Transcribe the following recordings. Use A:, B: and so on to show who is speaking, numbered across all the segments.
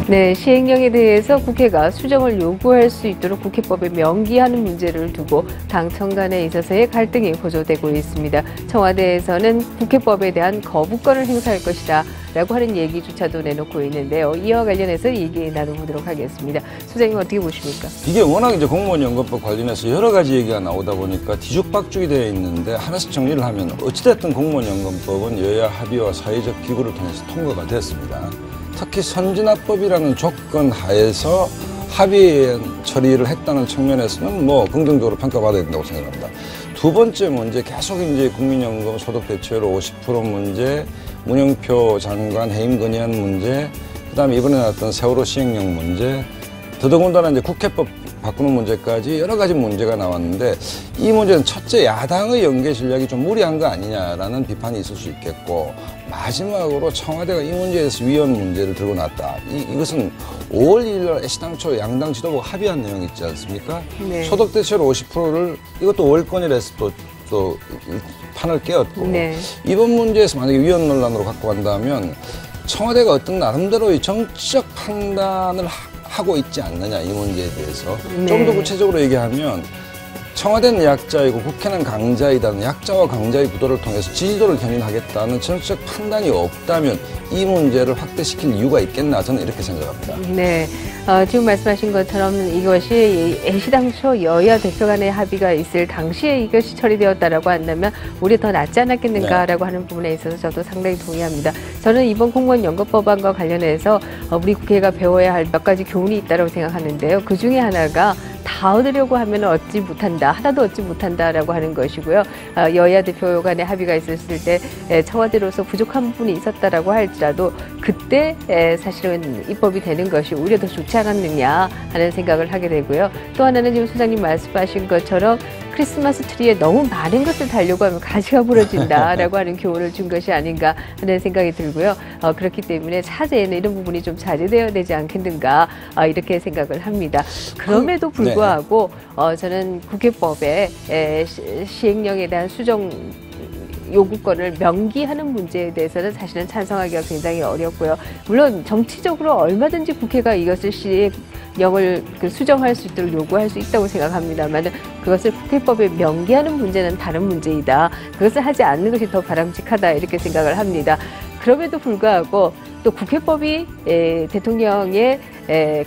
A: 네, 시행령에 대해서 국회가 수정을 요구할 수 있도록 국회법에 명기하는 문제를 두고 당청 간에 있어서의 갈등이 고조되고 있습니다. 청와대에서는 국회법에 대한 거부권을 행사할 것이다 라고 하는 얘기조차도 내놓고 있는데요. 이와 관련해서 얘기 나눠보도록 하겠습니다. 소장님 어떻게 보십니까?
B: 이게 워낙 이제 공무원연금법 관련해서 여러 가지 얘기가 나오다 보니까 뒤죽박죽이 되어 있는데 하나씩 정리를 하면 어찌됐든 공무원연금법은 여야 합의와 사회적 기구를 통해서 통과가 됐습니다. 특히 선진화법이라는 조건 하에서 합의 처리를 했다는 측면에서는 뭐 긍정적으로 평가받아야 된다고 생각합니다. 두 번째 문제, 계속 이제 국민연금 소득 대체율 50% 문제, 문영표 장관 해임 건의안 문제, 그다음에 이번에 나왔던 세월호 시행령 문제, 더더군다나 이제 국회법 바꾸는 문제까지 여러 가지 문제가 나왔는데 이 문제는 첫째 야당의 연계 전략이 좀 무리한 거 아니냐라는 비판이 있을 수 있겠고 마지막으로 청와대가 이 문제에서 위헌 문제를 들고 놨다. 이것은 5월 1일 애시당초 양당 지도부가 합의한 내용이 있지 않습니까? 네. 소득 대체율 50%를 이것도 5월권이라 해서 또 판을 깨었고 네. 이번 문제에서 만약에 위헌 논란으로 갖고 간다면 청와대가 어떤 나름대로의 정치적 판단을 하고 있지 않느냐 이 문제에 대해서 네. 좀 더 구체적으로 얘기하면 청와대는 약자이고 국회는 강자이다는 약자와 강자의 구도를 통해서 지지도를 견인하겠다는 정치적 판단이 없다면 이 문제를 확대시킬 이유가 있겠나 저는 이렇게 생각합니다.
A: 네, 지금 말씀하신 것처럼 이것이 애시당초 여야 대표 간의 합의가 있을 당시에 이것이 처리되었다라고 한다면 오히려 더 낫지 않았겠는가라고 네. 하는 부분에 있어서 저도 상당히 동의합니다. 저는 이번 공무원연금법안과 관련해서 우리 국회가 배워야 할 몇 가지 교훈이 있다고 생각하는데요. 그 중에 하나가 다 얻으려고 하면 얻지 못한다, 하나도 얻지 못한다라고 하는 것이고요. 여야 대표 간의 합의가 있었을 때 청와대로서 부족한 부분이 있었다라고 할지라도 그때 사실은 입법이 되는 것이 오히려 더 좋지 않았느냐 하는 생각을 하게 되고요. 또 하나는 지금 소장님 말씀하신 것처럼 크리스마스 트리에 너무 많은 것을 달려고 하면 가시가 부러진다라고 하는 교훈을 준 것이 아닌가 하는 생각이 들고요. 그렇기 때문에 차제에는 이런 부분이 좀 자제되어야 되지 않겠는가 이렇게 생각을 합니다. 그럼에도 불구하고 저는 국회법의 시행령에 대한 수정 요구권을 명기하는 문제에 대해서는 사실은 찬성하기가 굉장히 어렵고요. 물론 정치적으로 얼마든지 국회가 이것을 시행령을 수정할 수 있도록 요구할 수 있다고 생각합니다만 그것을 국회법에 명기하는 문제는 다른 문제이다. 그것을 하지 않는 것이 더 바람직하다 이렇게 생각을 합니다. 그럼에도 불구하고 또 국회법이 대통령의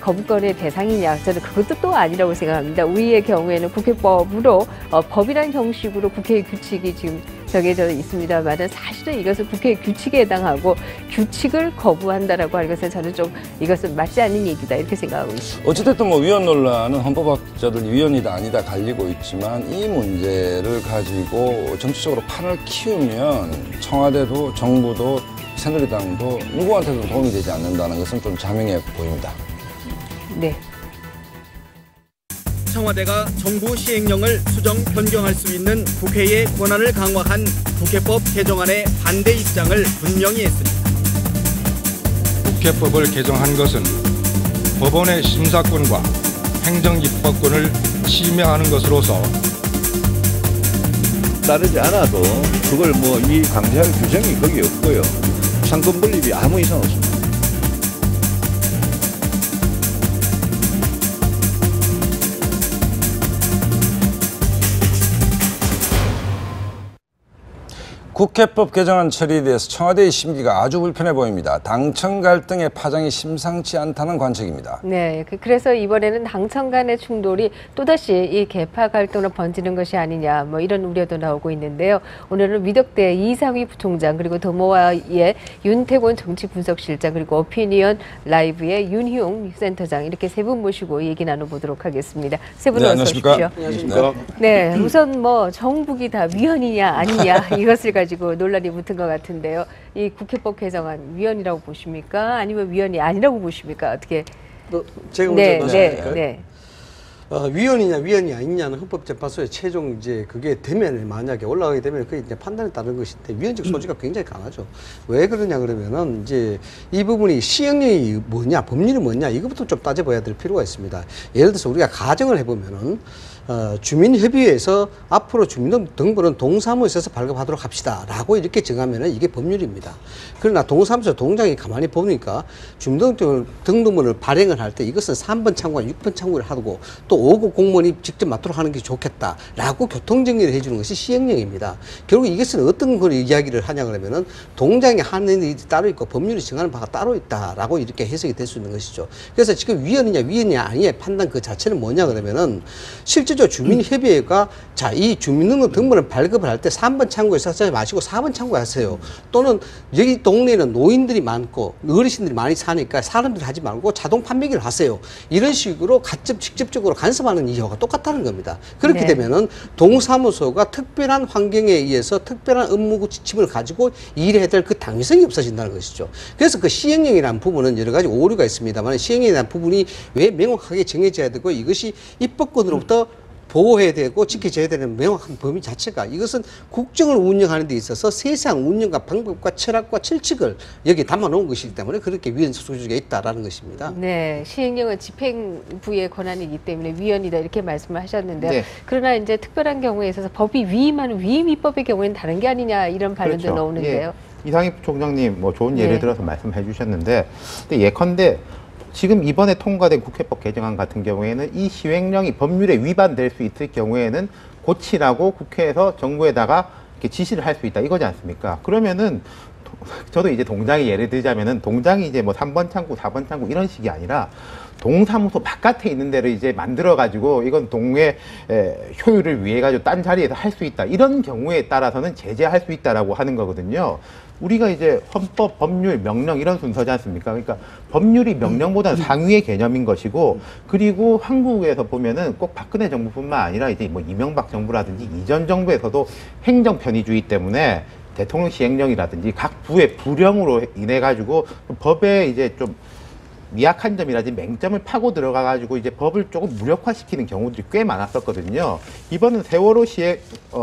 A: 거부권의 대상이냐 저는 그것도 또 아니라고 생각합니다. 우리의 경우에는 국회법으로 법이라는 형식으로 국회의 규칙이 지금 정해져 있습니다만 사실은 이것은 국회의 규칙에 해당하고 규칙을 거부한다라고 하는 것은 저는 좀 이것은 맞지 않는 얘기다 이렇게 생각하고 있습니다.
B: 어찌됐든 뭐 위헌 논란은 헌법학자들 위헌이다 아니다 갈리고 있지만 이 문제를 가지고 정치적으로 판을 키우면 청와대도 정부도 새누리당도 누구한테도 도움이 되지 않는다는 것은 좀 자명해 보입니다.
A: 네.
C: 청와대가 정부 시행령을 수정 변경할 수 있는 국회의 권한을 강화한 국회법 개정안에 반대 입장을 분명히 했습니다.
D: 국회법을 개정한 것은 법원의 심사권과 행정입법권을 침해하는 것으로서
E: 따르지 않아도 그걸 뭐 이 강제할 규정이 거기 없고요. 상권 분립이 아무 이상 없습니다.
B: 국회법 개정안 처리에 대해서 청와대의 심기가 아주 불편해 보입니다. 당청 갈등의 파장이 심상치 않다는 관측입니다.
A: 네, 그래서 이번에는 당청 간의 충돌이 또다시 이 개파 갈등으로 번지는 것이 아니냐 뭐 이런 우려도 나오고 있는데요. 오늘은 위덕대 이상휘 부총장 그리고 더모아의 윤태곤 정치분석실장 그리고 오피니언 라이브의 윤희용 센터장 이렇게 세 분 모시고 얘기 나눠보도록 하겠습니다. 세 분 어서 오십시오.
E: 안녕하십니까.
A: 네, 우선 뭐 정북이 다 위헌이냐 아니냐 이것을 가지고 논란이 붙은 것 같은데요. 이 국회법 개정안 위헌이라고 보십니까? 아니면 위헌이 아니라고 보십니까? 어떻게?
F: 제가 먼저 말씀드릴까요? 위헌이냐 위헌이 아니냐는 헌법재판소의 최종 이제 그게 되면 만약에 올라가게 되면 그게 이제 판단에 따른 것인데 위헌적 소지가 굉장히 강하죠. 왜 그러냐 그러면은 이제 이 부분이 시행령이 뭐냐 법률이 뭐냐 이것부터 좀 따져봐야 될 필요가 있습니다. 예를 들어서 우리가 가정을 해보면은 주민협의회에서 앞으로 주민등록번호는 동사무소에서 발급하도록 합시다라고 이렇게 정하면은 이게 법률입니다. 그러나 동사무소 동장이 가만히 보니까 주민등록번호를 발행을 할 때 이것은 3번 창구와 6번 창구를 하고 또 5급 공무원이 직접 맡도록 하는 게 좋겠다라고 교통정리를 해주는 것이 시행령입니다. 결국 이것은 어떤 걸 이야기를 하냐 그러면은 동장이 하는 일이 따로 있고 법률이 정하는 바가 따로 있다라고 이렇게 해석이 될 수 있는 것이죠. 그래서 지금 위헌이냐 아니냐 판단 그 자체는 뭐냐 그러면은 실제적으로 주민협의회가 자, 이 주민등록번호를 발급을 할 때 3번 창구에서 하지 마시고 4번 창구에 하세요. 또는 여기 동네에는 노인들이 많고 어르신들이 많이 사니까 사람들이 하지 말고 자동 판매기를 하세요. 이런 식으로 직접적으로 간섭하는 이유가 똑같다는 겁니다. 그렇게 되면은 동사무소가 특별한 환경에 의해서 특별한 업무 지침을 가지고 일해야 될 그 당위성이 없어진다는 것이죠. 그래서 그 시행령이라는 부분은 여러 가지 오류가 있습니다만 시행령이라는 부분이 왜 명확하게 정해져야 되고 이것이 입법권으로부터 보호해야 되고 지켜져야 되는 명확한 범위 자체가 이것은 국정을 운영하는 데 있어서 세상 운영과 방법과 철학과 철칙을 여기 담아놓은 것이기 때문에 그렇게 위헌 소지가 있다라는 것입니다.
A: 네, 시행령은 집행부의 권한이기 때문에 위헌이다 이렇게 말씀을 하셨는데요.
G: 네.
A: 그러나 이제 특별한 경우에 있어서 법이 위임하는 위임위법의 경우에는 다른 게 아니냐 이런 반론도
G: 그렇죠.
A: 나오는데요.
G: 예. 이상희 총장님 뭐 좋은 예를
A: 네.
G: 들어서 말씀해 주셨는데 근데 예컨대 지금 이번에 통과된 국회법 개정안 같은 경우에는 이 시행령이 법률에 위반될 수 있을 경우에는 고치라고 국회에서 정부에다가 이렇게 지시를 할 수 있다 이거지 않습니까? 그러면은 저도 이제 동장이 예를 들자면은 동장이 이제 뭐 3번 창구, 4번 창구 이런 식이 아니라 동사무소 바깥에 있는 데를 이제 만들어 가지고 이건 동의 효율을 위해 가지고 딴 자리에서 할 수 있다 이런 경우에 따라서는 제재할 수 있다라고 하는 거거든요. 우리가 이제 헌법, 법률, 명령 이런 순서지 않습니까? 그러니까 법률이 명령보다는 상위의 개념인 것이고 그리고 한국에서 보면은 꼭 박근혜 정부뿐만 아니라 이제 뭐 이명박 정부라든지 이전 정부에서도 행정 편의주의 때문에 대통령 시행령이라든지 각 부의 불령으로 인해 가지고 법에 이제 좀 미약한 점이라든지 맹점을 파고 들어가가지고 이제 법을 조금 무력화시키는 경우들이 꽤 많았었거든요. 이번은 세월호 시행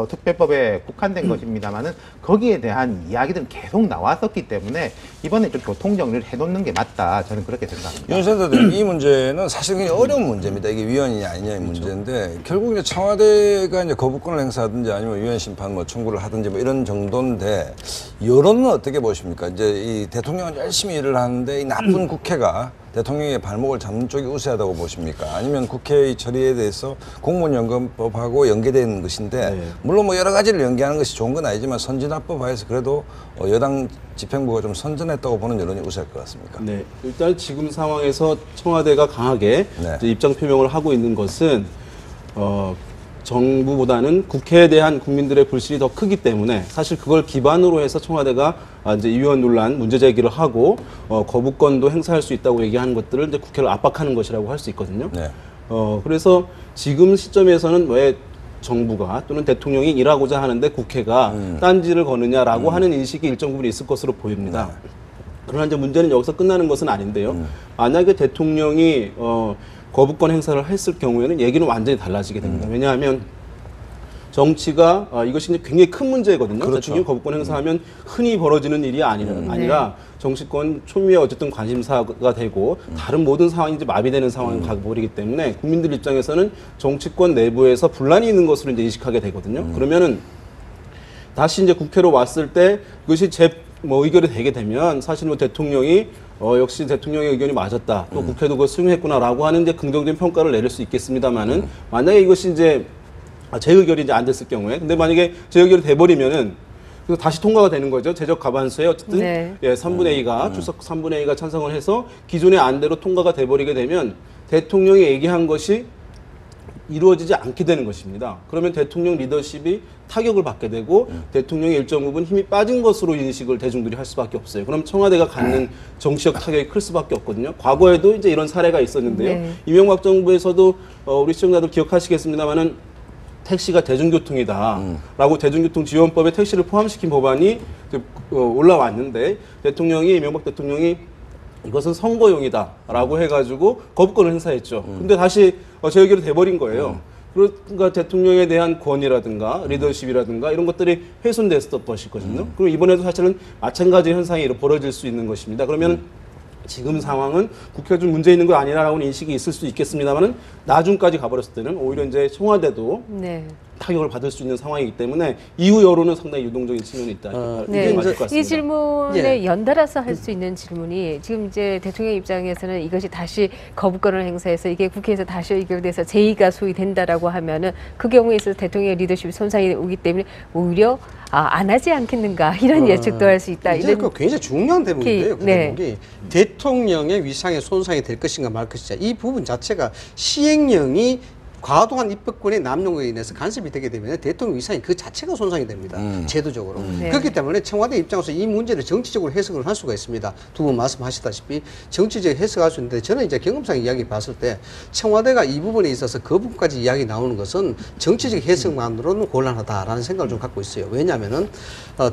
G: 특별법에 국한된 것입니다만은 거기에 대한 이야기들은 계속 나왔었기 때문에 이번에 좀 교통정리를 해놓는 게 맞다. 저는 그렇게 생각합니다.
B: 윤 센터장님, 이 문제는 사실 굉장히 어려운 문제입니다. 이게 위헌이냐 아니냐의 문제인데 결국 이제 청와대가 이제 거부권을 행사하든지 아니면 위헌 심판 뭐 청구를 하든지 뭐 이런 정도인데 여론은 어떻게 보십니까? 이제 이 대통령은 열심히 일을 하는데 이 나쁜 국회가 대통령의 발목을 잡는 쪽이 우세하다고 보십니까? 아니면 국회의 처리에 대해서 공무원연금법하고 연계되어 있는 것인데
H: 네.
B: 물론 뭐 여러 가지를 연계하는 것이 좋은 건 아니지만 선진화법 하에서 그래도 여당 집행부가 좀 선전했다고 보는 여론이 우세할 것 같습니까?
H: 네, 일단 지금 상황에서 청와대가 강하게
B: 네.
H: 이제 입장 표명을 하고 있는 것은 정부보다는 국회에 대한 국민들의 불신이 더 크기 때문에 사실 그걸 기반으로 해서 청와대가 이제 위헌 논란 문제 제기를 하고 거부권도 행사할 수 있다고 얘기하는 것들을 이제 국회를 압박하는 것이라고 할 수 있거든요.
B: 네.
H: 그래서 지금 시점에서는 왜 정부가 또는 대통령이 일하고자 하는데 국회가 딴지를 거느냐라고 하는 인식이 일정 부분 있을 것으로 보입니다. 그러나 이제 문제는 여기서 끝나는 것은 아닌데요. 만약에 대통령이 거부권 행사를 했을 경우에는 얘기는 완전히 달라지게 됩니다. 왜냐하면 정치가 이것이 이제 굉장히 큰 문제거든요.
B: 그렇죠.
H: 대통령이 거부권 행사하면 흔히 벌어지는 일이 아니라 정치권 초미의 어쨌든 관심사가 되고 다른 모든 상황이 이제 마비되는 상황을 가버리기 때문에 국민들 입장에서는 정치권 내부에서 분란이 있는 것으로 이제 인식하게 되거든요. 그러면은 다시 이제 국회로 왔을 때 그것이 의결이 되게 되면 사실 뭐 대통령이 역시 대통령의 의견이 맞았다. 또 국회도 그걸 수용했구나라고 하는 이제 긍정적인 평가를 내릴 수 있겠습니다만은 만약에 이것이 이제 제 의결이 이제 안 됐을 경우에 근데 만약에 제 의결이 돼버리면은 그래서 다시 통과가 되는 거죠. 제적 과반수에 어쨌든
A: 네.
H: 3분의 2가 출석 3분의 2가 찬성을 해서 기존의 안대로 통과가 돼버리게 되면 대통령이 얘기한 것이 이루어지지 않게 되는 것입니다. 그러면 대통령 리더십이 타격을 받게 되고 대통령의 일정 부분 힘이 빠진 것으로 인식을 대중들이 할 수밖에 없어요. 그럼 청와대가 갖는 정치적 타격이 클 수밖에 없거든요. 과거에도 이제 이런 사례가 있었는데요.
A: 네.
H: 이명박 정부에서도 우리 시청자들 기억하시겠습니다만은 택시가 대중교통이다라고 대중교통지원법에 택시를 포함시킨 법안이 올라왔는데 이명박 대통령이 이것은 선거용이다라고 해가지고 거부권을 행사했죠. 근데 다시 재의결이 돼버린 거예요. 그러니까 대통령에 대한 권위라든가 리더십이라든가 이런 것들이 훼손됐었던 것이거든요. 그리고 이번에도 사실은 마찬가지 현상이 벌어질 수 있는 것입니다. 그러면 지금 상황은 국회가 좀 문제 있는 거 아니라라고 인식이 있을 수 있겠습니다만은 나중까지 가버렸을 때는 오히려 이제 청와대도
A: 네.
H: 타격을 받을 수 있는 상황이기 때문에 이후 여론은 상당히 유동적인 측면이 있다.
A: 네.
H: 맞을 것 같습니다.
A: 이 질문에
F: 예.
A: 연달아서 할 수 있는 질문이 지금 이제 대통령 입장에서는 이것이 다시 거부권을 행사해서 이게 국회에서 다시 의결돼서 제의가 소위된다라고 하면은 그 경우에 있어서 대통령의 리더십이 손상이 오기 때문에 오히려 안 하지 않겠는가 이런 예측도 할 수 있다.
F: 이제 그 굉장히 중요한 대목인데요. 그
A: 네.
F: 대목이 대통령의 위상에 손상이 될 것인가 말 것인가 이 부분 자체가 시행령이 과도한 입법권의 남용에 인해서 간섭이 되게 되면 대통령 위상이 그 자체가 손상이 됩니다. 제도적으로.
A: 네.
F: 그렇기 때문에 청와대 입장에서 이 문제를 정치적으로 해석을 할 수가 있습니다. 두 분 말씀하시다시피 정치적 해석할 수 있는데 저는 이제 경험상 이야기 봤을 때 청와대가 이 부분에 있어서 그 부분까지 이야기 나오는 것은 정치적 해석만으로는 곤란하다라는 생각을 좀 갖고 있어요. 왜냐하면은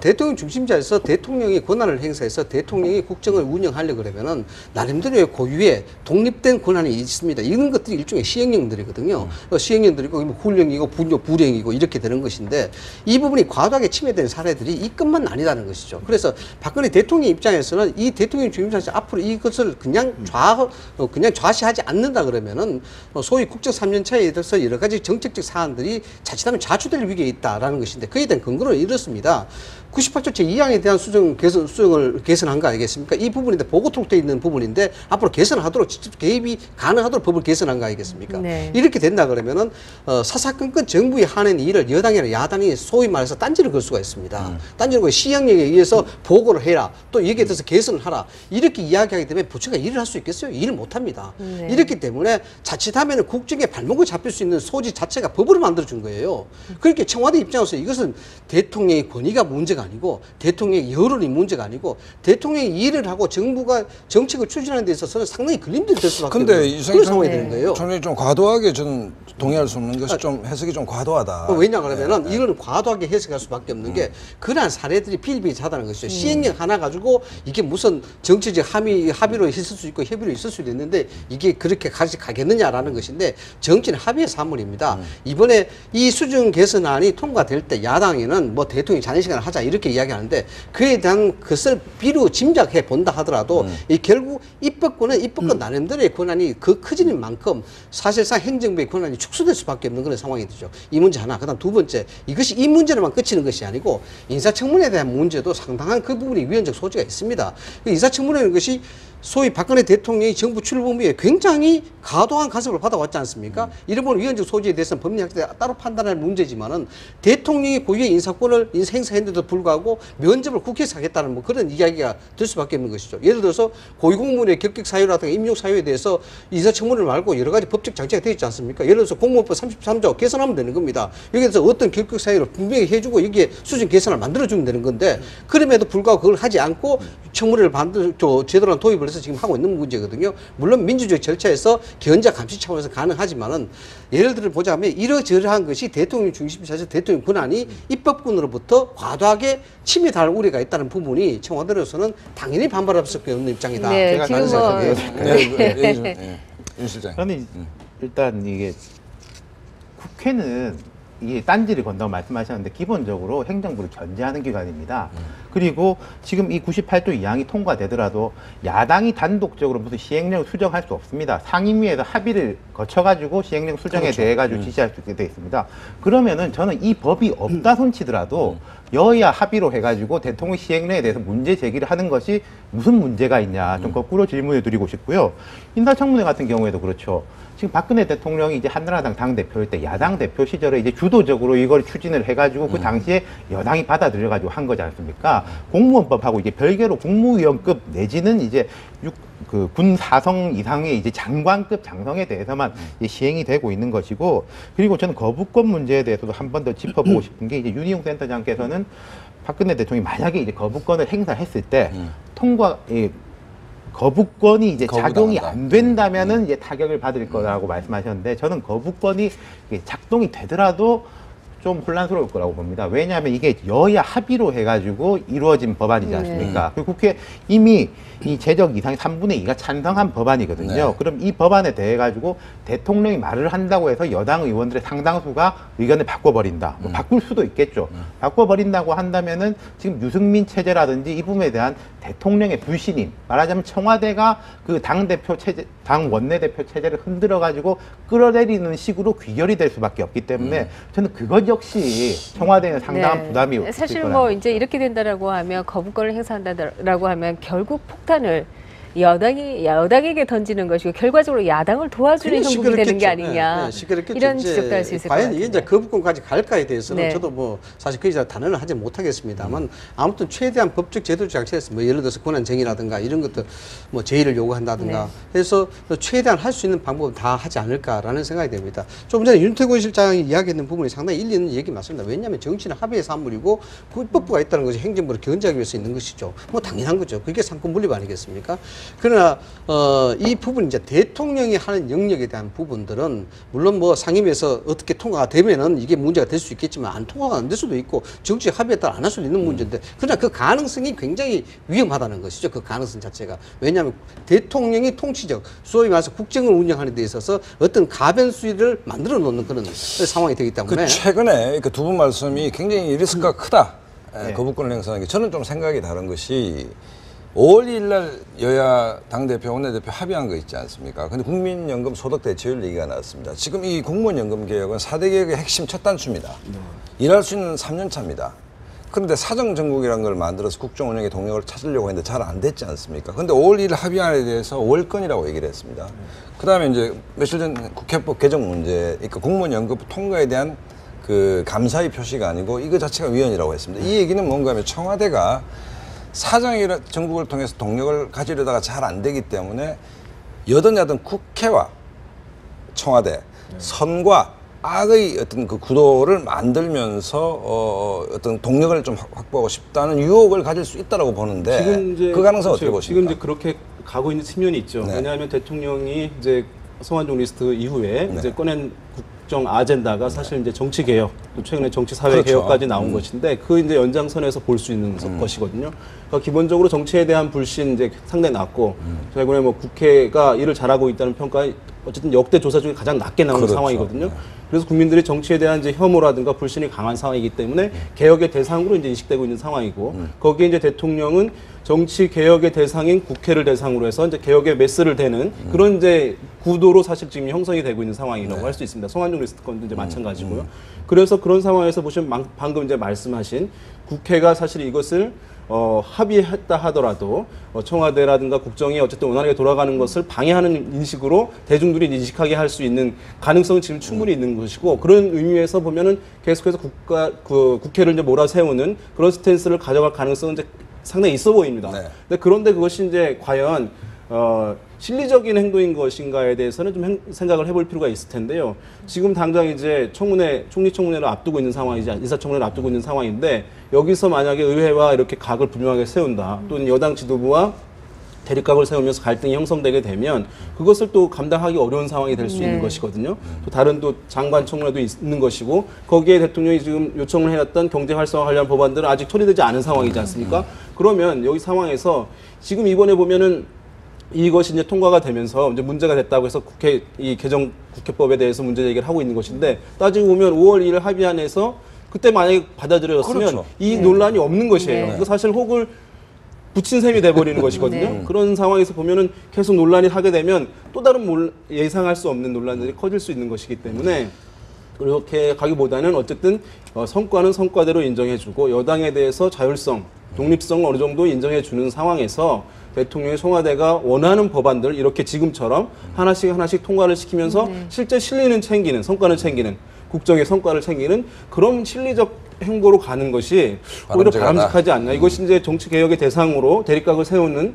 F: 대통령 중심자에서 대통령이 권한을 행사해서 대통령이 국정을 운영하려고 그러면은 나름대로의 고유의 독립된 권한이 있습니다. 이런 것들이 일종의 시행령들이거든요. 시행령들이고 훈령이고 불령이고 이렇게 되는 것인데 이 부분이 과도하게 침해되는 사례들이 이 것만 아니다는 것이죠. 그래서 박근혜 대통령 입장에서는 이 대통령 중심자에서 앞으로 이것을 그냥 좌시하지 않는다 그러면은 소위 국정 3년차에 대해서 여러 가지 정책적 사안들이 자칫하면 좌초될 위기에 있다라는 것인데 그에 대한 근거는 이렇습니다. 98조 제2항에 대한 수정을 개선한 거 아니겠습니까? 이 부분인데 보고 톡돼 있는 부분인데 앞으로 개선하도록 직접 개입이 가능하도록 법을 개선한 거 아니겠습니까?
A: 네.
F: 이렇게 된다 그러면은 사사건건 정부의 하는 일을 여당이나 야당이 소위 말해서 딴지를 걸 수가 있습니다. 딴지를 걸 시행령에 의해서 보고를 해라. 또 여기에 대해서 개선을 하라. 이렇게 이야기하기 때문에 부처가 일을 할 수 있겠어요? 일을 못 합니다.
A: 네.
F: 이렇기 때문에 자칫하면 국정에 발목을 잡힐 수 있는 소지 자체가 법으로 만들어준 거예요. 그렇게 청와대 입장에서 이것은 대통령의 권위가 문제가 아니고 대통령의 여론이 문제가 아니고 대통령이 일을 하고 정부가 정책을 추진하는 데 있어서는 상당히 걸림돌이 될 수밖에 없는 그런 상황이 되는 거예요.
B: 저는 좀 과도하게 저는 동의할 수 없는 것이 좀 해석이 좀 과도하다.
F: 왜냐 그러면은 이거는 과도하게 해석할 수밖에 없는 게 그러한 사례들이 비일비재하다는 것이죠. 시행령 하나 가지고 이게 무슨 정치적 합의로 있을 수 있고 협의로 있을 수도 있는데 이게 그렇게 같이 가겠느냐라는 것인데 정치는 합의의 사물입니다. 이번에 이 수정 개선안이 통과될 때 야당에는 뭐 대통령이 자는 하자 이렇게 이야기하는데 그에 대한 것을 비로 짐작해 본다 하더라도 이 결국 입법권은 입법권 나름대로의 권한이 그 커지는 만큼 사실상 행정부의 권한이 축소될 수밖에 없는 그런 상황이 되죠. 이 문제 하나. 그다음 두 번째 이것이 이 문제로만 그치는 것이 아니고 인사청문회에 대한 문제도 상당한 그 부분이 위헌적 소지가 있습니다. 인사청문회는 것이 소위 박근혜 대통령이 정부 출범 후에 굉장히 과도한 간섭을 받아왔지 않습니까? 이런 위헌적 소지에 대해서는 법리학자들이 따로 판단할 문제지만은 대통령이 고유의 인사권을 행사했는데도 불구하고 면접을 국회에서 하겠다는 뭐 그런 이야기가 될 수밖에 없는 것이죠. 예를 들어서 고위공무원의 결격 사유라든가 임용 사유에 대해서 인사청문회를 말고 여러 가지 법적 장치가 되어 있지 않습니까? 예를 들어서 공무원법 33조 개선하면 되는 겁니다. 여기에 대해서 어떤 결격 사유를 분명히 해주고 여기에 수정 개선을 만들어주면 되는 건데 그럼에도 불구하고 그걸 하지 않고 청문회를 제대로 도입을 해서 지금 하고 있는 문제거든요. 물론 민주주의 절차에서 견제 감시 차원에서 가능하지만은 예를 들어 보자면 이러저러한 것이 대통령 중심에서 대통령 권한이 입법권으로부터 과도하게 침해될 우려가 있다는 부분이 청와대로서는 당연히 반발할 수밖에 없는 입장이다.
A: 네,
F: 제가
A: 지금
F: 그런 생각이에요.
B: 윤 실장.
G: 저는 일단 이게 국회는 이게 딴지를 건다고 말씀하셨는데 기본적으로 행정부를 견제하는 기관입니다. 그리고 지금 이 98조 2항이 통과되더라도 야당이 단독적으로 무슨 시행령을 수정할 수 없습니다. 상임위에서 합의를 거쳐가지고 시행령 수정에 대해 가지고 지시할 수 있게 돼 있습니다. 그러면은 저는 이 법이 없다 손치더라도 여야 합의로 해가지고 대통령 시행령에 대해서 문제 제기를 하는 것이 무슨 문제가 있냐 좀 거꾸로 질문을 드리고 싶고요. 인사청문회 같은 경우에도 그렇죠. 지금 박근혜 대통령이 이제 한나라당 당대표일 때 야당 대표 시절에 이제 주도적으로 이걸 추진을 해가지고 그 당시에 여당이 받아들여가지고 한 거지 않습니까? 공무원법하고 이제 별개로 국무위원급 내지는 이제 군 사성 이상의 이제 장관급 장성에 대해서만 이제 시행이 되고 있는 것이고 그리고 저는 거부권 문제에 대해서도 한 번 더 짚어보고 싶은 게 이제 윤희용 센터장께서는 박근혜 대통령이 만약에 이제 거부권을 행사했을 때 거부권이 이제 작용이 안 된다면은 이제 타격을 받을 거라고 말씀하셨는데 저는 거부권이 작동이 되더라도 좀 혼란스러울 거라고 봅니다. 왜냐하면 이게 여야 합의로 해가지고 이루어진 법안이지 않습니까? 그리고 국회 이미 이 제적 이상의 3분의 2가 찬성한 법안이거든요.
B: 네.
G: 그럼 이 법안에 대해 가지고 대통령이 말을 한다고 해서 여당 의원들의 상당수가 의견을 바꿔버린다. 뭐 바꿀 수도 있겠죠. 바꿔버린다고 한다면은 지금 유승민 체제라든지 이 부분에 대한 대통령의 불신임, 말하자면 청와대가 그 당대표 체제, 당 원내대표 체제를 흔들어 가지고 끌어내리는 식으로 귀결이 될 수밖에 없기 때문에 저는 그것 역시 청와대는 상당한 부담이 있을
A: 사실
G: 거라고
A: 뭐 이제 이렇게 된다라고 하면 거부권을 행사한다라고 하면 결국 폭탄을 여당에게 던지는 것이고 결과적으로 야당을 도와주는 형국이 되는 게 아니냐. 이런 지적도 할 수 있을 것 같아요.
F: 과연 이게 이제 거부권까지 갈까에 대해서는
A: 네.
F: 저도 뭐 사실 그 이상 단언을 하지 못하겠습니다만 아무튼 최대한 법적 제도 장치에서 뭐 예를 들어서 권한쟁의라든가 이런 것들 뭐 제의를 요구한다든가 해서 최대한 할 수 있는 방법은 다 하지 않을까라는 생각이 됩니다. 좀 전에 윤태곤 실장이 이야기했는 부분이 상당히 일리 있는 얘기 맞습니다. 왜냐하면 정치는 합의의 산물이고 입법부가 있다는 것이 행정부를 견제하기 위해서 있는 것이죠. 뭐 당연한 거죠. 그게 상권 분립 아니겠습니까? 그러나 이 부분 이제 대통령이 하는 영역에 대한 부분들은 물론 뭐 상임위에서 어떻게 통과가 되면은 이게 문제가 될 수 있겠지만 안 통과가 안 될 수도 있고 정치적 합의에 따라 안 할 수도 있는 문제인데 그러나 그 가능성이 굉장히 위험하다는 것이죠. 그 가능성 자체가. 왜냐하면 대통령이 통치적 소위 말해서 국정을 운영하는 데 있어서 어떤 가변수위를 만들어 놓는 그런 상황이 되기 때문에
B: 최근에 그 두 분 말씀이 굉장히 리스크가 크다. 거부권을 행사하는 게 저는 좀 생각이 다른 것이 5월 2일 날 여야 당대표, 원내대표 합의한 거 있지 않습니까? 근데 국민연금 소득 대체율 얘기가 나왔습니다. 지금 이 공무원연금 개혁은 4대 개혁의 핵심 첫 단추입니다. 일할 수 있는 3년 차입니다. 그런데 사정정국이라는 걸 만들어서 국정 운영의 동력을 찾으려고 했는데 잘 안 됐지 않습니까? 근데 5월 1일 합의안에 대해서 5월건이라고 얘기를 했습니다. 그 다음에 이제 며칠 전 국회법 개정 문제, 그러니까 공무원연금 통과에 대한 그 감사의 표시가 아니고 이거 자체가 위헌이라고 했습니다. 이 얘기는 뭔가 하면 청와대가 사정이라 정국을 통해서 동력을 가지려다가 잘 안 되기 때문에 여든 야든 국회와 청와대, 선과 악의 어떤 그 구도를 만들면서 어떤 동력을 좀 확보하고 싶다는 유혹을 가질 수 있다라고 보는데
H: 지금 이제
B: 그 가능성
H: 그렇죠.
B: 어떻게 보십니까?
H: 지금 이제 그렇게 가고 있는 측면이 있죠.
B: 네.
H: 왜냐하면 대통령이 이제 성완종 리스트 이후에
B: 네.
H: 이제 꺼낸 국정 아젠다가 사실 이제 정치 개혁, 또 최근에 정치 사회
B: 그렇죠.
H: 개혁까지 나온 것인데 그 이제 연장선에서 볼 수 있는 것이거든요. 그러니까 기본적으로 정치에 대한 불신 이제 상당히 낮고 최근에 뭐 국회가 일을 잘하고 있다는 평가 어쨌든 역대 조사 중에 가장 낮게 나오는
B: 그렇죠.
H: 상황이거든요.
B: 네.
H: 그래서 국민들이 정치에 대한 이제 혐오라든가 불신이 강한 상황이기 때문에 개혁의 대상으로 이제 인식되고 있는 상황이고 거기에 이제 대통령은 정치 개혁의 대상인 국회를 대상으로 해서 이제 개혁의 메스를 대는 그런 이제 구도로 사실 지금 형성이 되고 있는 상황이라고 할 수 있습니다. 성완종 리스트 건도 이제 마찬가지고요. 그래서 그런 상황에서 보시면 방금 이제 말씀하신 국회가 사실 이것을 합의했다 하더라도 청와대라든가 국정이 어쨌든 원활하게 돌아가는 것을 방해하는 인식으로 대중들이 인식하게 할 수 있는 가능성은 지금 충분히 있는 것이고 그런 의미에서 보면은 계속해서 국회를 이제 몰아세우는 그런 스탠스를 가져갈 가능성은 이제 상당히 있어 보입니다.
B: 네.
H: 근데 그런데 그것이 이제 과연 실리적인 행동인 것인가에 대해서는 좀 생각을 해볼 필요가 있을 텐데요. 지금 당장 이제 총리청문회를 앞두고 있는 상황이지, 인사청문회를 앞두고 있는 상황인데 여기서 만약에 의회와 이렇게 각을 분명하게 세운다, 또는 여당 지도부와 대립각을 세우면서 갈등이 형성되게 되면 그것을 또 감당하기 어려운 상황이 될 수 있는 것이거든요. 또 다른 또 장관 청문회도 있는 것이고 거기에 대통령이 지금 요청을 해놨던 경제 활성화 관련 법안들은 아직 처리되지 않은 상황이지 않습니까? 그러면 여기 상황에서 지금 이번에 보면은 이것이 이제 통과가 되면서 이제 문제가 됐다고 해서 이 개정 국회법에 대해서 문제 제기를 하고 있는 것인데 따지고 보면 5월 2일 합의안에서 그때 만약에 받아들여졌으면
B: 그렇죠.
H: 이 논란이 없는 것이에요.
A: 네.
H: 그 사실 혹을 붙인 셈이 돼버리는 것이거든요.
A: 네.
H: 그런 상황에서 보면은 계속 논란이 하게 되면 또 다른 예상할 수 없는 논란들이 커질 수 있는 것이기 때문에 그렇게 가기보다는 어쨌든 성과는 성과대로 인정해주고 여당에 대해서 자율성, 독립성을 어느 정도 인정해주는 상황에서 대통령의 청와대가 원하는 법안들 이렇게 지금처럼 하나씩 통과를 시키면서 실제 실리는 챙기는, 성과는 챙기는, 국정의 성과를 챙기는 그런 실리적 행보로 가는 것이 오히려 바람직하지 않나. 이것이 이제 정치 개혁의 대상으로 대립각을 세우는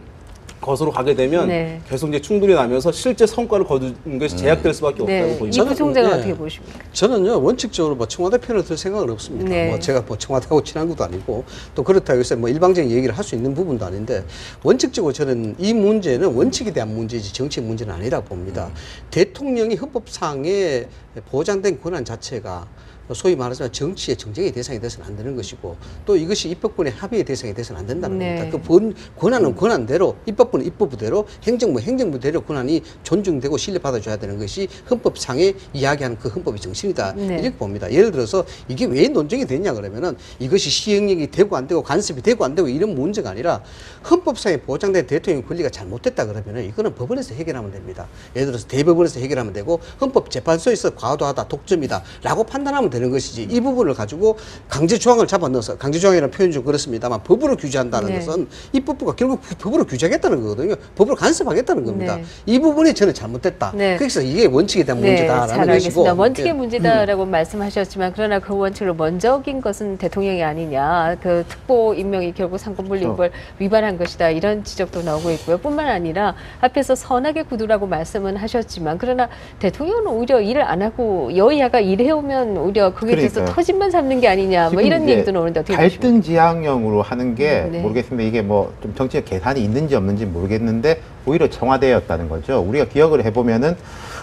H: 것으로 가게 되면 계속 이제 충돌이 나면서 실제 성과를 거두는 것이 제약될 수밖에 없다고 보입니다.
A: 이 부총장은 어떻게 보십니까?
F: 저는요 원칙적으로 뭐 청와대 편을 들 생각은 없습니다. 뭐 제가 뭐 청와대하고 친한 것도 아니고 또 그렇다고 해서 뭐 일방적인 얘기를 할 수 있는 부분도 아닌데 원칙적으로 저는 이 문제는 원칙에 대한 문제지 정치 문제는 아니라고 봅니다. 대통령이 헌법상에 보장된 권한 자체가 소위 말하자면 정치의 정쟁의 대상이 돼서는 안 되는 것이고 또 이것이 입법권의 합의의 대상이 돼서는 안 된다는 겁니다. 그 권한은 권한대로 입법권은 입법부대로 행정부대로 권한이 존중되고 신뢰받아줘야 되는 것이 헌법상에 이야기하는 그 헌법의 정신이다. 이렇게 봅니다. 예를 들어서 이게 왜 논쟁이 됐냐 그러면은 이것이 시행령이 되고 안 되고 간섭이 되고 안 되고 이런 문제가 아니라 헌법상에 보장된 대통령 권리가 잘못됐다 그러면은 이거는 법원에서 해결하면 됩니다. 예를 들어서 대법원에서 해결하면 되고 헌법재판소에서 과도하다 독점이다 라고 판단하면 되는 것이지 이 부분을 가지고 강제조항을 잡아넣어서 강제조항이라는 표현이 좀 그렇습니다만 법으로 규제한다는 것은 입법부가 결국 법으로 규제하겠다는 거거든요. 법으로 간섭하겠다는 겁니다. 이 부분이 저는 잘못됐다. 그래서 이게 원칙에 대한 문제다라는 것이고.
A: 원칙의 문제다라고 말씀하셨지만 그러나 그 원칙을 먼저 어긴 것은 대통령이 아니냐. 그 특보 임명이 결국 상권분립을 위반한 것이다. 이런 지적도 나오고 있고요. 뿐만 아니라 앞에서 선악의 구두라고 말씀은 하셨지만 그러나 대통령은 오히려 일을 안 하고 여야가 일해오면 오히려 그게 대해서 터진만 삼는 게 아니냐. 뭐 이런 얘기도 나오는데 어떻게 보십니까?
G: 갈등 지향형으로 하는 게 모르겠습니다. 이게 뭐 좀 정치적 계산이 있는지 없는지 모르겠는데 오히려 청와대였다는 거죠. 우리가 기억을 해보면은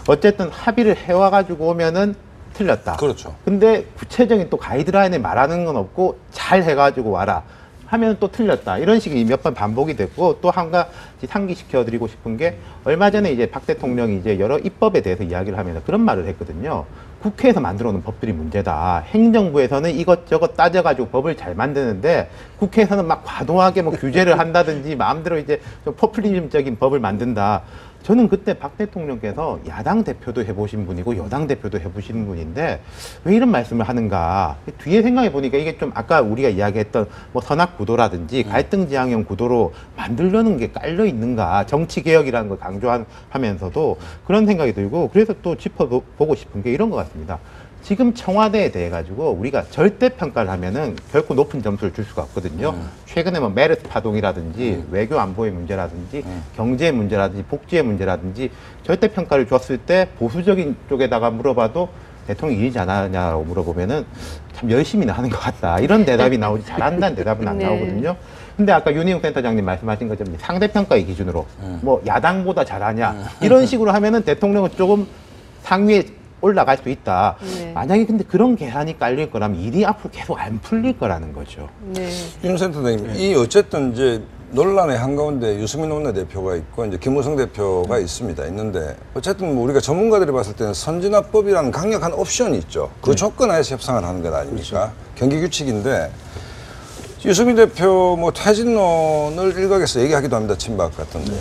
G: 어쨌든 합의를 해와가지고 오면은 틀렸다.
B: 그렇죠.
G: 근데 구체적인 또 가이드라인에 말하는 건 없고 잘 해가지고 와라. 하면 또 틀렸다. 이런 식이 몇 번 반복이 됐고 또 한 가지 상기시켜 드리고 싶은 게 얼마 전에 이제 박 대통령이 이제 여러 입법에 대해서 이야기를 하면서 그런 말을 했거든요. 국회에서 만들어 놓은 법들이 문제다. 행정부에서는 이것저것 따져가지고 법을 잘 만드는데 국회에서는 막 과도하게 뭐 규제를 한다든지 마음대로 이제 좀 포퓰리즘적인 법을 만든다. 저는 그때 박 대통령께서 야당 대표도 해보신 분이고 여당 대표도 해보신 분인데 왜 이런 말씀을 하는가. 뒤에 생각해 보니까 이게 좀 아까 우리가 이야기했던 뭐 선악 구도라든지 갈등 지향형 구도로 만들려는 게 깔려 있는가. 정치 개혁이라는 걸 강조하면서도 그런 생각이 들고 그래서 또 짚어보고 싶은 게 이런 것 같습니다. 지금 청와대에 대해 가지고 우리가 절대 평가를 하면은 결코 높은 점수를 줄 수가 없거든요. 최근에 뭐 메르스 파동이라든지 외교 안보의 문제라든지 경제 문제라든지 복지의 문제라든지 절대 평가를 줬을 때 보수적인 쪽에다가 물어봐도 대통령이 일이지 않았냐고 물어보면은 참 열심히는 하는 것 같다. 이런 대답이 나오지 잘한다는 대답은 안 나오거든요. 근데 아까 윤희용 센터장님 말씀하신 것처럼 상대평가의 기준으로 뭐 야당보다 잘하냐 이런 식으로 하면은 대통령은 조금 상위에 올라갈 수 있다. 만약에 근데 그런 계산이 깔릴 거라면 일이 앞으로 계속 안 풀릴 거라는 거죠.
B: 윤 센터장님, 이 어쨌든 이제 논란의 한가운데 유승민 원내대표가 있고 이제 김무성 대표가 있는데 어쨌든 뭐 우리가 전문가들이 봤을 때는 선진화법이라는 강력한 옵션이 있죠. 그 조건 하에서 협상을 하는 것 아닙니까? 경기 규칙인데 유승민 대표 뭐 퇴진론을 일각에서 얘기하기도 합니다. 친박 같은데.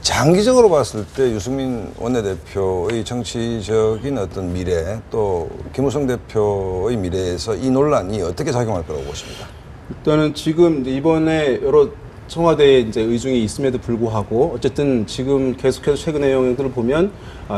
B: 장기적으로 봤을 때 유승민 원내대표의 정치적인 어떤 미래 또 김무성 대표의 미래에서 이 논란이 어떻게 작용할 거라고 보십니까?
H: 일단은 지금 이번에 여러 청와대에 이제 의중이 있음에도 불구하고 어쨌든 지금 계속해서 최근의 영향들을 보면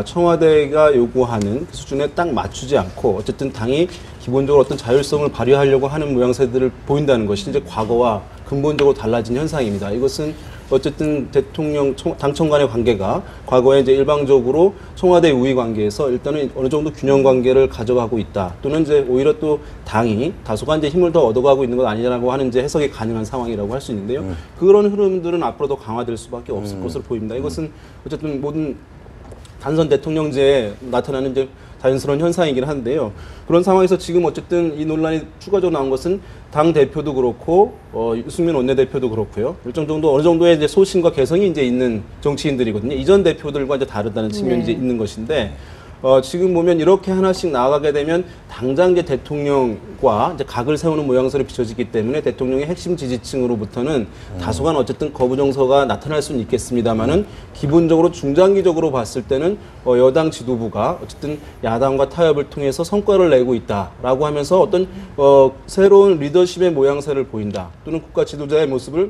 H: 청와대가 요구하는 그 수준에 딱 맞추지 않고 어쨌든 당이 기본적으로 어떤 자율성을 발휘하려고 하는 모양새들을 보인다는 것이 이제 과거와 근본적으로 달라진 현상입니다. 이것은 어쨌든 대통령, 당청 간의 관계가 과거에 이제 일방적으로 청와대 우위 관계에서 일단은 어느 정도 균형 관계를 가져가고 있다. 또는 이제 오히려 또 당이 다소간 이제 힘을 더 얻어가고 있는 것 아니냐라고 하는 이제 해석이 가능한 상황이라고 할 수 있는데요. 그런 흐름들은 앞으로 더 강화될 수밖에 없을 것으로 보입니다. 이것은 어쨌든 모든 단선 대통령제에 나타나는 이제 자연스러운 현상이긴 한데요. 그런 상황에서 지금 어쨌든 이 논란이 추가적으로 나온 것은 당 대표도 그렇고 유승민 원내대표도 그렇고요. 일정 정도 어느 정도의 이제 소신과 개성이 이제 있는 정치인들이거든요. 이전 대표들과 이제 다르다는 측면이 이제 있는 것인데 지금 보면 이렇게 하나씩 나아가게 되면 당장 이제 대통령과 이제 각을 세우는 모양새로 비춰지기 때문에 대통령의 핵심 지지층으로부터는 다소간 어쨌든 거부 정서가 나타날 수는 있겠습니다만은 기본적으로 중장기적으로 봤을 때는 여당 지도부가 어쨌든 야당과 타협을 통해서 성과를 내고 있다라고 하면서 어떤 새로운 리더십의 모양새를 보인다 또는 국가 지도자의 모습을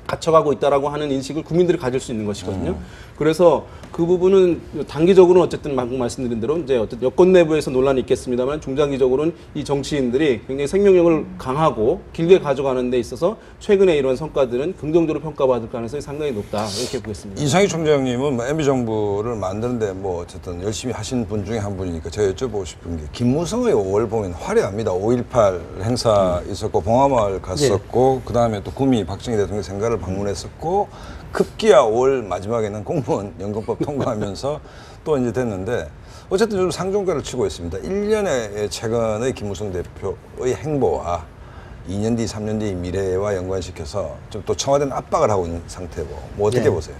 H: 갖춰가고 있다라고 하는 인식을 국민들이 가질 수 있는 것이거든요. 그래서 그 부분은 단기적으로는 어쨌든 방금 말씀드린 대로 이제 어쨌든 여권 내부에서 논란이 있겠습니다만 중장기적으로는 이 정치인들이 굉장히 생명력을 강하고 길게 가져가는 데 있어서 최근에 이런 성과들은 긍정적으로 평가받을 가능성이 상당히 높다 이렇게 보겠습니다.
B: 이상희 총장님은 뭐 MB 정부를 만드는데 뭐 어쨌든 열심히 하신 분 중에 한 분이니까 제가 여쭤보고 싶은 게 김무성의 5월 보면 화려합니다. 5.18 행사 있었고 봉화마을 갔었고 그다음에 또 구미 박정희 대통령 생가를 방문했었고 급기야 5월 마지막에는 공무원 연금법 통과하면서 또 이제 됐는데 어쨌든 좀 상종가를 치고 있습니다. 1년의 최근의 김무성 대표의 행보와 2년 뒤, 3년 뒤 미래와 연관시켜서 좀 또 청와대는 압박을 하고 있는 상태고 뭐 어떻게 보세요?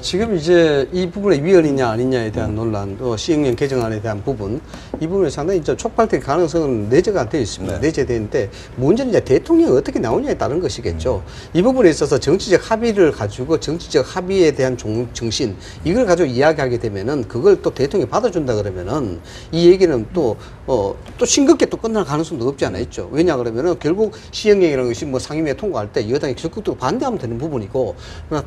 F: 지금 이제 이 부분에 위헌이냐 아니냐에 대한 논란, 또 시행령 개정안에 대한 부분, 이 부분에 상당히 촉발될 가능성은 내재가 되어 있습니다. 내재되어 있는데 문제는 이제 대통령이 어떻게 나오냐에 따른 것이겠죠. 이 부분에 있어서 정치적 합의를 가지고 정치적 합의에 대한 정신, 이걸 가지고 이야기하게 되면은 그걸 또 대통령이 받아준다 그러면은 이 얘기는 또 싱겁게 또 끝날 가능성도 없지 않아 있죠. 왜냐 그러면은 결국 시행령이라는 것이 뭐 상임위에 통과할 때 여당이 적극적으로 반대하면 되는 부분이고,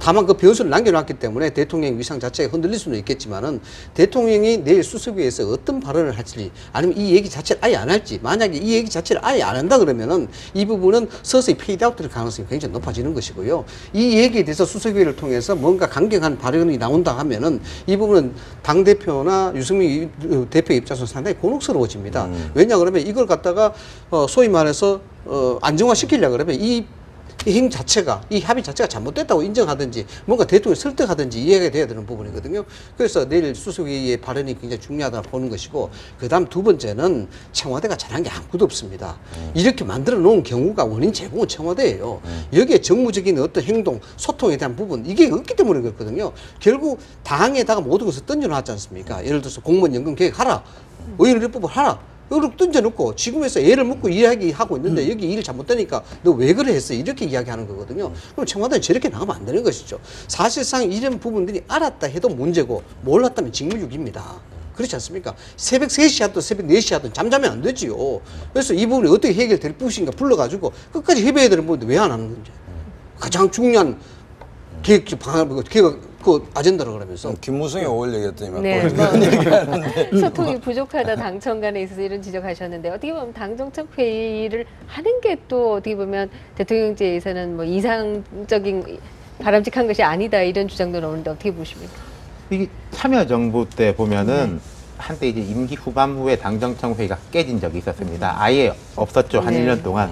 F: 다만 그 변수를 남겨놨기 때문에 대통령의 위상 자체가 흔들릴 수는 있겠지만은 대통령이 내일 수석위에서 어떤 발언을 할지, 아니면 이 얘기 자체를 아예 안 할지, 만약에 이 얘기 자체를 아예 안 한다 그러면은 이 부분은 서서히 페이드아웃 될 가능성이 굉장히 높아지는 것이고요. 이 얘기에 대해서 수석위를 통해서 뭔가 강경한 발언이 나온다 하면은 이 부분은 당대표나 유승민 대표 입장에서 상당히 곤혹스러워집니다. 왜냐 그러면 이걸 갖다가 소위 말해서 안정화시키려고 그러면 이 행 자체가, 이 합의 자체가 잘못됐다고 인정하든지 뭔가 대통령이 설득하든지 이해가 돼야 되는 부분이거든요. 그래서 내일 수석위의 발언이 굉장히 중요하다고 보는 것이고, 그 다음 두 번째는 청와대가 잘한 게 아무것도 없습니다. 이렇게 만들어 놓은 경우가 원인 제공은 청와대예요. 여기에 정무적인 어떤 행동, 소통에 대한 부분, 이게 없기 때문에 그렇거든요. 결국 당에다가 모든 것을 던져놨지 않습니까? 예를 들어서 공무원 연금 계획하라, 의원일법을 하라, 이렇게 던져놓고 지금에서 애를 먹고 이야기하고 있는데 여기 일 잘못되니까 너 왜 그래 했어, 이렇게 이야기하는 거거든요. 그럼 청와대는 저렇게 나가면 안 되는 것이죠. 사실상 이런 부분들이 알았다 해도 문제고 몰랐다면 직무유기입니다. 그렇지 않습니까? 새벽 3시 하든 새벽 4시 하든 잠자면 안 되지요. 그래서 이 부분이 어떻게 해결될 것인가 불러가지고 끝까지 해봐야 되는 부분인데 왜 안 하는 건지. 가장 중요한 계획 방안, 그 아젠다라고 그러면서.
B: 김무성이 5월 얘기했더니만
A: 네,
B: 또 이런 얘기하는데
A: 소통이 부족하다 당청 간에 있어서 이런 지적하셨는데, 어떻게 보면 당정청 회의를 하는 게 또 어떻게 보면 대통령제에서는 뭐 이상적인 바람직한 것이 아니다 이런 주장도 나오는데 어떻게 보십니까?
G: 이게 참여정부 때 보면은 한때 이제 임기 후반부에 당정청 회의가 깨진 적이 있었습니다. 아예 없었죠. 한 1년 동안.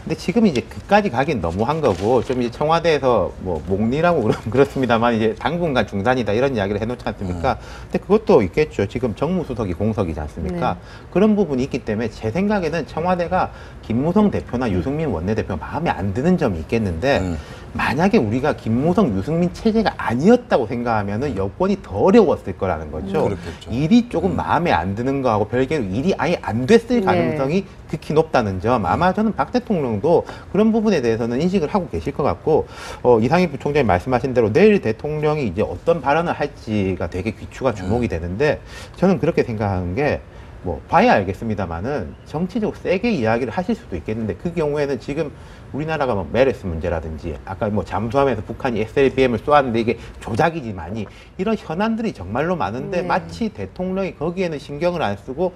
G: 근데 지금 이제 그까지 가긴 너무한 거고, 좀 이제 청와대에서 뭐 목리라고 그러면 그렇습니다만 이제 당분간 중단이다 이런 이야기를 해놓지 않습니까? 근데 그것도 있겠죠. 지금 정무수석이 공석이지 않습니까? 그런 부분이 있기 때문에 제 생각에는 청와대가 김무성 대표나 유승민 원내대표 마음에 안 드는 점이 있겠는데, 만약에 우리가 김무성, 유승민 체제가 아니었다고 생각하면은 여권이 더 어려웠을 거라는 거죠.
B: 그렇겠죠.
G: 일이 조금 마음에 안 드는 거하고 별개로 일이 아예 안 됐을 가능성이 극히 높다는 점, 아마 저는 박 대통령도 그런 부분에 대해서는 인식을 하고 계실 것 같고, 이상희 부총장이 말씀하신 대로 내일 대통령이 이제 어떤 발언을 할지가 되게 귀추가 주목이 되는데, 저는 그렇게 생각하는 게, 뭐 봐야 알겠습니다만은 정치적으로 세게 이야기를 하실 수도 있겠는데, 그 경우에는 지금 우리나라가 뭐 메르스 문제라든지 아까 뭐 잠수함에서 북한이 SLBM을 쏘았는데 이게 조작이지만이 이런 현안들이 정말로 많은데 마치 대통령이 거기에는 신경을 안 쓰고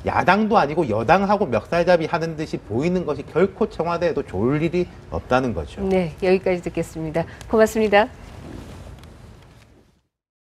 G: 야당도 아니고 여당하고 멱살잡이 하는 듯이 보이는 것이 결코 청와대에도 좋을 일이 없다는 거죠.
A: 네, 여기까지 듣겠습니다. 고맙습니다.